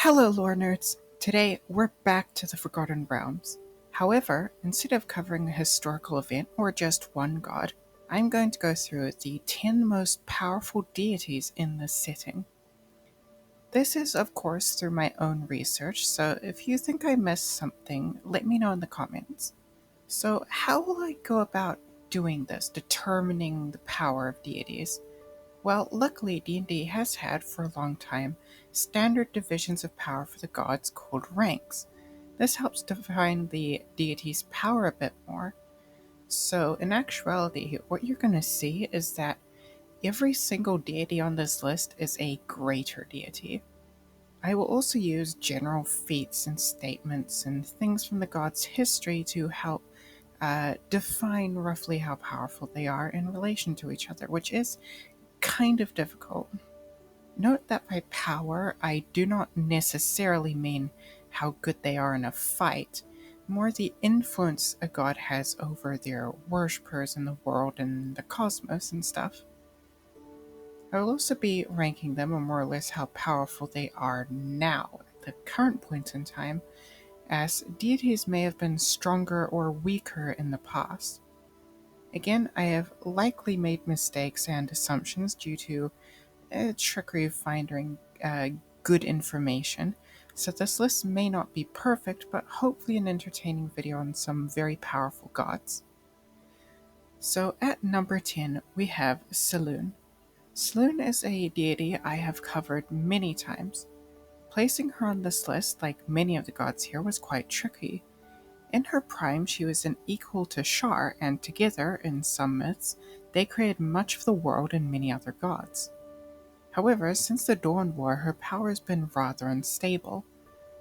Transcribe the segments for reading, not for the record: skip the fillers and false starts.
Hello, lore nerds! Today, we're back to the Forgotten Realms. However, instead of covering a historical event or just one god, I'm going to go through the 10 most powerful deities in this setting. This is, of course, through my own research, so if you think I missed something, let me know in the comments. So, how will I go about doing this, determining the power of deities? Well, luckily D&D has had, for a long time, standard divisions of power for the gods called ranks. This helps define the deity's power a bit more. So, in actuality, what you're going to see is that every single deity on this list is a greater deity. I will also use general feats and statements and things from the gods' history to help define roughly how powerful they are in relation to each other, which is kind of difficult. Note that by power, I do not necessarily mean how good they are in a fight, more the influence a god has over their worshippers in the world and the cosmos and stuff. I will also be ranking them on more or less how powerful they are now, at the current point in time, as deities may have been stronger or weaker in the past. Again, I have likely made mistakes and assumptions due to trickery of finding good information, so this list may not be perfect, but hopefully an entertaining video on some very powerful gods. So at number 10, we have Selune. Selune is a deity I have covered many times. Placing her on this list, like many of the gods here, was quite tricky. In her prime, she was an equal to Shar, and together, in some myths, they created much of the world and many other gods. However, since the Dawn War, her power has been rather unstable.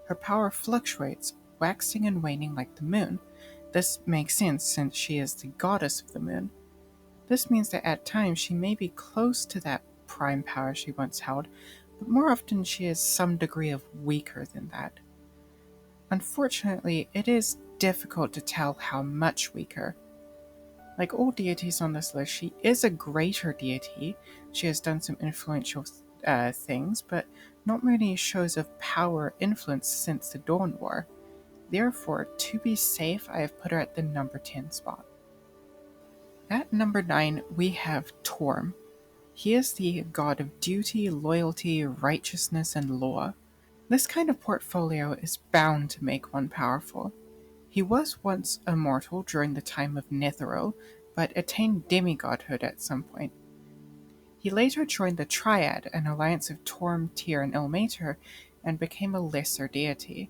Her power fluctuates, waxing and waning like the moon. This makes sense since she is the goddess of the moon. This means that at times she may be close to that prime power she once held, but more often she is some degree of weaker than that. Unfortunately, it is difficult to tell how much weaker. Like all deities on this list, she is a greater deity. She has done some influential things, but not many shows of power influence since the Dawn War. Therefore, to be safe, I have put her at the number 10 spot. At number 9, we have Torm. He is the god of duty, loyalty, righteousness, and law. This kind of portfolio is bound to make one powerful. He was once immortal during the time of Netheril, but attained demigodhood at some point. He later joined the Triad, an alliance of Torm, Tyr, and Ilmater, and became a lesser deity.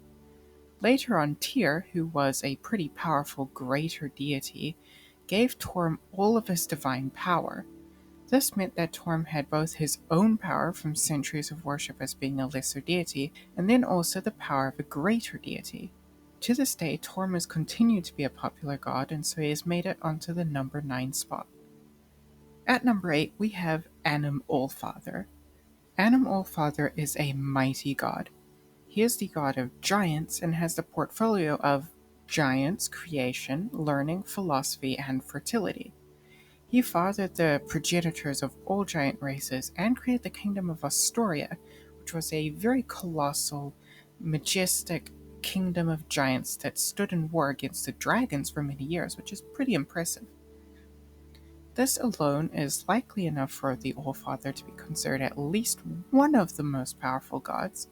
Later on, Tyr, who was a pretty powerful greater deity, gave Torm all of his divine power. This meant that Torm had both his own power from centuries of worship as being a lesser deity, and then also the power of a greater deity. To this day, Torm has continued to be a popular god, and so he has made it onto the number 9 spot. At number 8, we have Annam All-Father. Annam All-Father is a mighty god. He is the god of giants and has the portfolio of giants, creation, learning, philosophy, and fertility. He fathered the progenitors of all giant races and created the kingdom of Astoria, which was a very colossal, majestic kingdom of giants that stood in war against the dragons for many years, which is pretty impressive. This alone is likely enough for the All-Father to be considered at least one of the most powerful gods.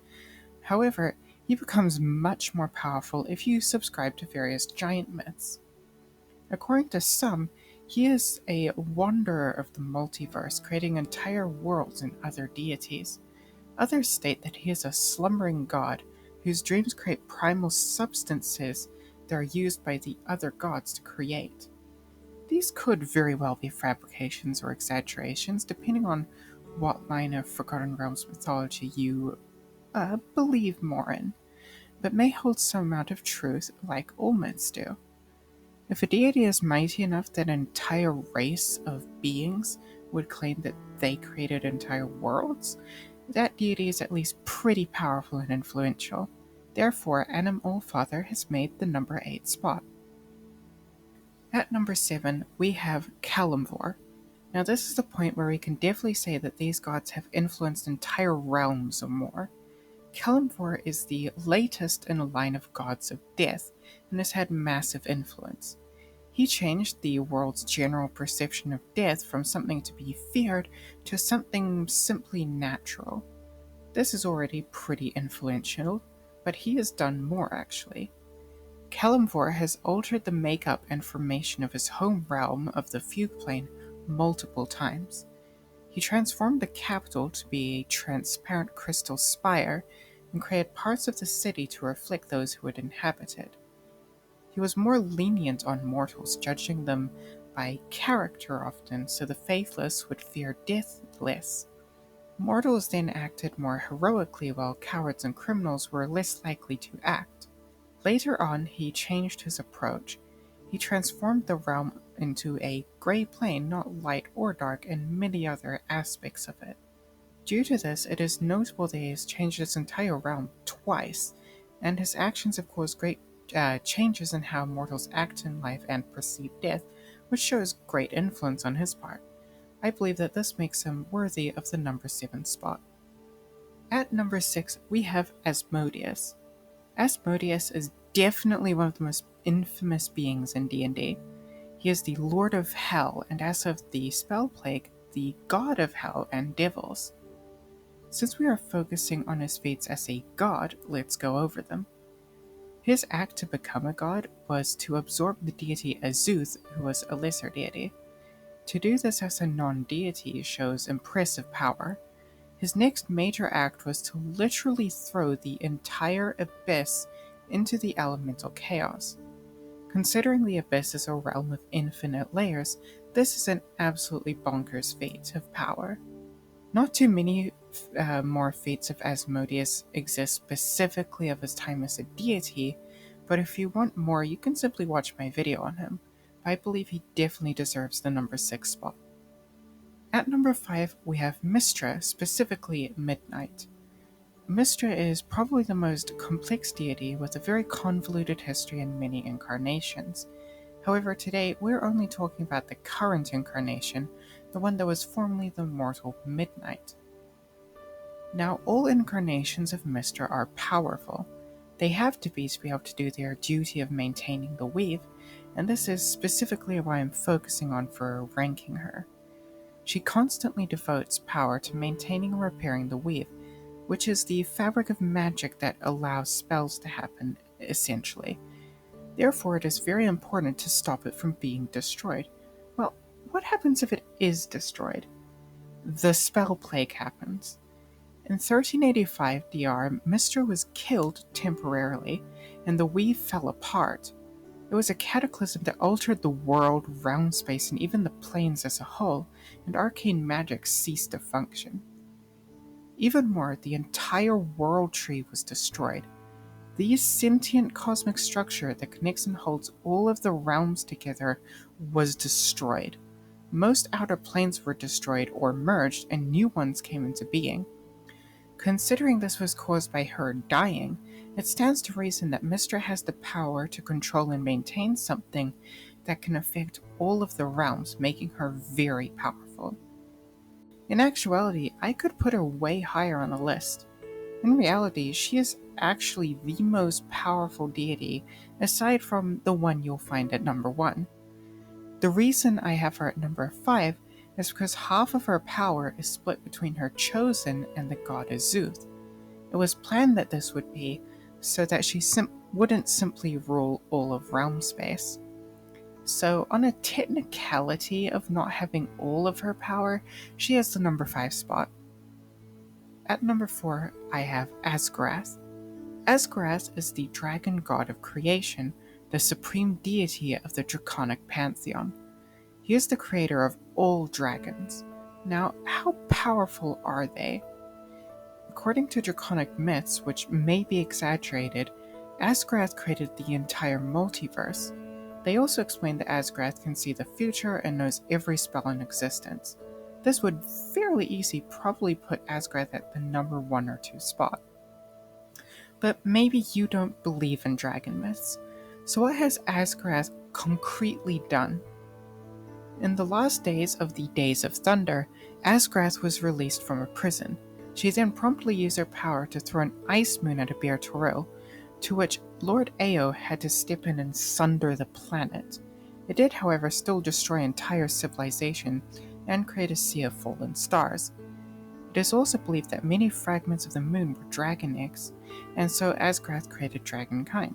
However, he becomes much more powerful if you subscribe to various giant myths. According to some, he is a wanderer of the multiverse, creating entire worlds and other deities. Others state that he is a slumbering god whose dreams create primal substances that are used by the other gods to create. These could very well be fabrications or exaggerations, depending on what line of Forgotten Realms mythology you believe more in, but may hold some amount of truth like all myths do. If a deity is mighty enough that an entire race of beings would claim that they created entire worlds, that deity is at least pretty powerful and influential. Therefore, Annam All-Father has made the number 8 spot. At number 7, we have Kelemvor. Now this is the point where we can definitely say that these gods have influenced entire realms or more. Kelemvor is the latest in a line of gods of death and has had massive influence. He changed the world's general perception of death from something to be feared to something simply natural. This is already pretty influential, but he has done more actually. Kelemvor has altered the makeup and formation of his home realm of the Fugue Plane multiple times. He transformed the capital to be a transparent crystal spire and created parts of the city to reflect those who would inhabit it. He was more lenient on mortals, judging them by character often, so the faithless would fear death less. Mortals then acted more heroically, while cowards and criminals were less likely to act. Later on, he changed his approach. He transformed the realm into a gray plane, not light or dark, and many other aspects of it. Due to this, it is notable that he has changed his entire realm twice, and his actions have caused great changes in how mortals act in life and perceive death, which shows great influence on his part. I believe that this makes him worthy of the number 7 spot. At number 6, we have Asmodeus. Asmodeus is definitely one of the most infamous beings in D&D. He is the Lord of Hell, and as of the Spell Plague, the God of Hell and Devils. Since we are focusing on his feats as a god, let's go over them. His act to become a god was to absorb the deity Azuth, who was a lesser deity. To do this as a non-deity shows impressive power. His next major act was to literally throw the entire abyss into the elemental chaos. Considering the abyss is a realm of infinite layers, this is an absolutely bonkers feat of power. Not too many more feats of Asmodeus exist specifically of his time as a deity, but if you want more, you can simply watch my video on him. I believe he definitely deserves the number 6 spot. At number 5, we have Mystra, specifically Midnight. Mystra is probably the most complex deity with a very convoluted history and many incarnations. However, today we're only talking about the current incarnation, the one that was formerly the mortal Midnight. Now, all incarnations of Mystra are powerful. They have to be able to do their duty of maintaining the weave, and this is specifically why I'm focusing on for ranking her. She constantly devotes power to maintaining and repairing the weave, which is the fabric of magic that allows spells to happen, essentially. Therefore, it is very important to stop it from being destroyed. Well, what happens if it is destroyed? The spell plague happens. In 1385 DR, Mystra was killed temporarily, and the weave fell apart. It was a cataclysm that altered the world, realm space, and even the planes as a whole, and arcane magic ceased to function. Even more, the entire world tree was destroyed. The sentient cosmic structure that connects and holds all of the realms together was destroyed. Most outer planes were destroyed or merged, and new ones came into being. Considering this was caused by her dying, it stands to reason that Mystra has the power to control and maintain something that can affect all of the realms, making her very powerful. In actuality, I could put her way higher on the list. In reality, she is actually the most powerful deity, aside from the one you'll find at number 1. The reason I have her at number 5 is because half of her power is split between her chosen and the god Azuth. It was planned that this would be so that she wouldn't simply rule all of realm space. So, on a technicality of not having all of her power, she has the number 5 spot. At number 4, I have Asgorath. Asgorath is the dragon god of creation, the supreme deity of the draconic pantheon. He is the creator of all dragons. Now, how powerful are they? According to draconic myths, which may be exaggerated, Asgorath created the entire multiverse. They also explain that Asgorath can see the future and knows every spell in existence. This would fairly easily probably put Asgorath at the number 1 or 2 spot. But maybe you don't believe in dragon myths. So what has Asgorath concretely done? In the last days of the Days of Thunder, Asgorath was released from a prison. She then promptly used her power to throw an ice moon at Bir Toril, to which Lord Ao had to step in and sunder the planet. It did, however, still destroy entire civilization and create a sea of fallen stars. It is also believed that many fragments of the moon were dragon eggs, and so Asgorath created dragonkind.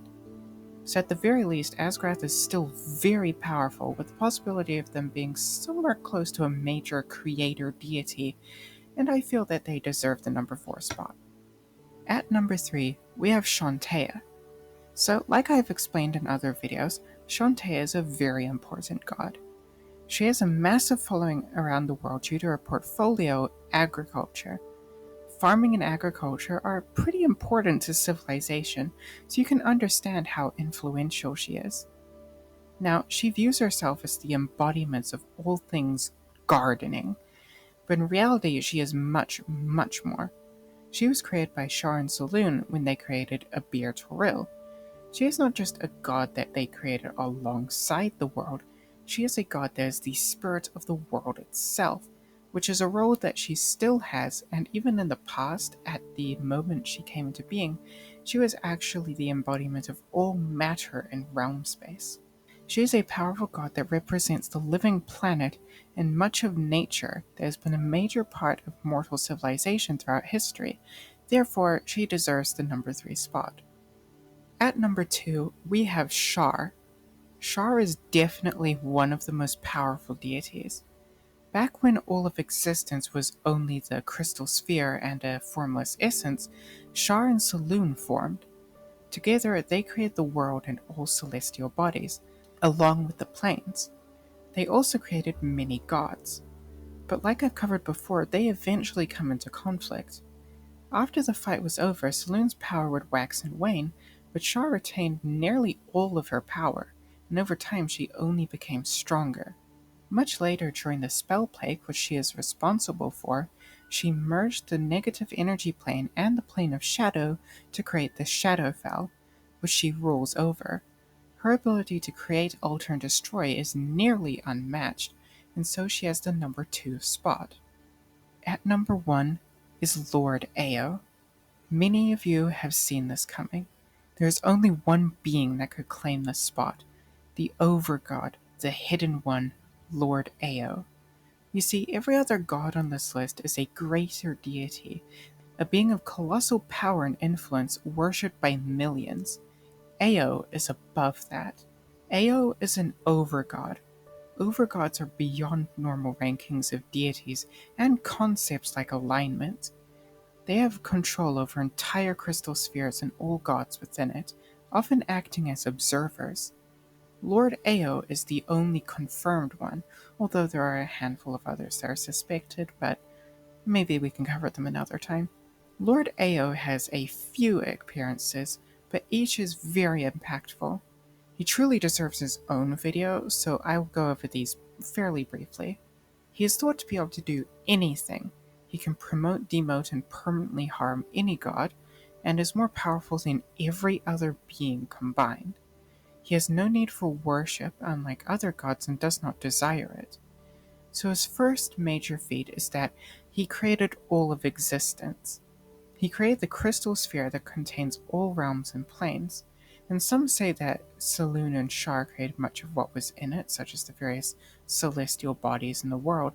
So at the very least, Asgorath is still very powerful, with the possibility of them being somewhere close to a major creator deity, and I feel that they deserve the number 4 spot. At number 3, we have Chauntea. So, like I've explained in other videos, Chauntea is a very important god. She has a massive following around the world due to her portfolio, agriculture. Farming and agriculture are pretty important to civilization, so you can understand how influential she is. Now, she views herself as the embodiment of all things gardening, but in reality she is much, much more. She was created by Shar and Selune when they created a Bir Toril. She is not just a god that they created alongside the world, she is a god that is the spirit of the world itself, which is a role that she still has, and even in the past, at the moment she came into being, she was actually the embodiment of all matter in realm space. She is a powerful god that represents the living planet and much of nature that has been a major part of mortal civilization throughout history. Therefore, she deserves the number 3 spot. At number 2, we have Shar. Shar is definitely one of the most powerful deities. Back when all of existence was only the crystal sphere and a formless essence, Shar and Selune formed. Together, they created the world and all celestial bodies, along with the planes. They also created many gods. But like I've covered before, they eventually come into conflict. After the fight was over, Selune's power would wax and wane, but Shar retained nearly all of her power, and over time she only became stronger. Much later, during the spell plague which she is responsible for, she merged the negative energy plane and the plane of shadow to create the Shadowfell, which she rules over. Her ability to create, alter, and destroy is nearly unmatched, and so she has the number 2 spot. At number 1 is Lord Ao. Many of you have seen this coming. There is only one being that could claim this spot, the Overgod, the Hidden One, Lord Ao. You see, every other god on this list is a greater deity, a being of colossal power and influence worshipped by millions. Ao is above that. Ao is an overgod. Overgods are beyond normal rankings of deities and concepts like alignment. They have control over entire crystal spheres and all gods within it, often acting as observers. Lord Ao is the only confirmed one, although there are a handful of others that are suspected, but maybe we can cover them another time. Lord Ao has a few appearances, but each is very impactful. He truly deserves his own video, so I will go over these fairly briefly. He is thought to be able to do anything. He can promote, demote, and permanently harm any god, and is more powerful than every other being combined. He has no need for worship, unlike other gods, and does not desire it. So his first major feat is that he created all of existence. He created the crystal sphere that contains all realms and planes, and some say that Selune and Shar created much of what was in it, such as the various celestial bodies in the world,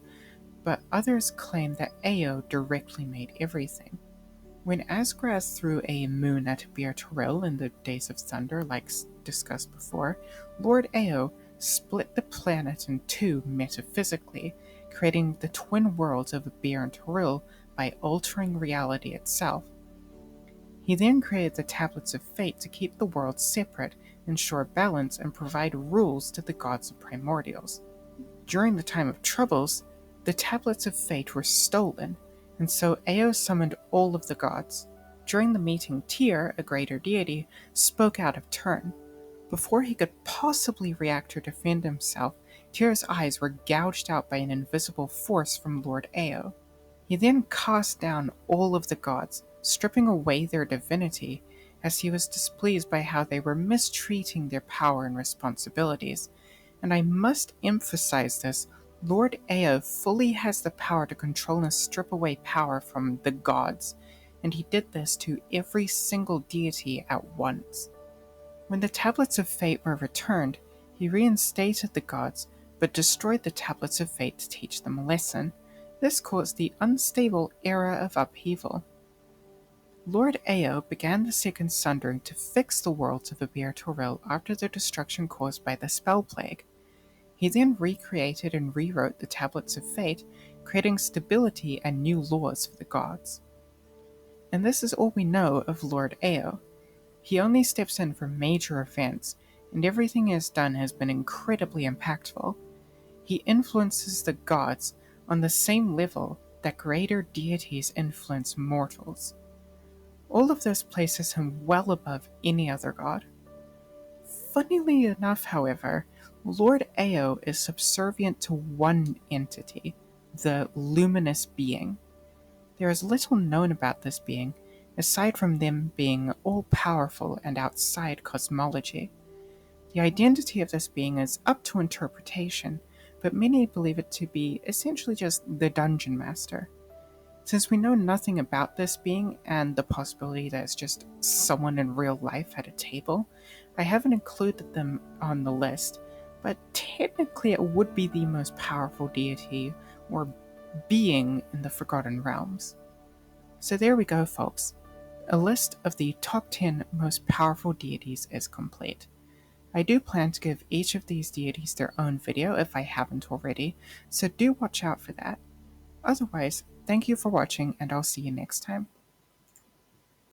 but others claim that Ao directly made everything. When Asgorath threw a moon at Bir Toril in the Days of Thunder, like discussed before, Lord Ao split the planet in two metaphysically, creating the twin worlds of Bir and Toril by altering reality itself. He then created the Tablets of Fate to keep the worlds separate, ensure balance, and provide rules to the gods of primordials. During the time of troubles, the Tablets of Fate were stolen, and so Ao summoned all of the gods. During the meeting, Tyr, a greater deity, spoke out of turn. Before he could possibly react or defend himself, Tyr's eyes were gouged out by an invisible force from Lord Ao. He then cast down all of the gods, stripping away their divinity, as he was displeased by how they were mistreating their power and responsibilities. And I must emphasize this, Lord Ao fully has the power to control and strip away power from the gods, and he did this to every single deity at once. When the Tablets of Fate were returned, he reinstated the gods, but destroyed the Tablets of Fate to teach them a lesson. This caused the unstable era of upheaval. Lord Ao began the Second Sundering to fix the worlds of Abir Toril after the destruction caused by the Spell Plague. He then recreated and rewrote the Tablets of Fate, creating stability and new laws for the gods. And this is all we know of Lord Ao. He only steps in for major events, and everything he has done has been incredibly impactful. He influences the gods on the same level that greater deities influence mortals. All of this places him well above any other god. Funnily enough, however, Lord Ao is subservient to one entity, the luminous being. There is little known about this being, aside from them being all-powerful and outside cosmology. The identity of this being is up to interpretation, but many believe it to be essentially just the Dungeon Master. Since we know nothing about this being and the possibility that it's just someone in real life at a table, I haven't included them on the list, but technically it would be the most powerful deity or being in the Forgotten Realms. So there we go, folks. A list of the top 10 most powerful deities is complete. I do plan to give each of these deities their own video if I haven't already, so do watch out for that. Otherwise, thank you for watching and I'll see you next time.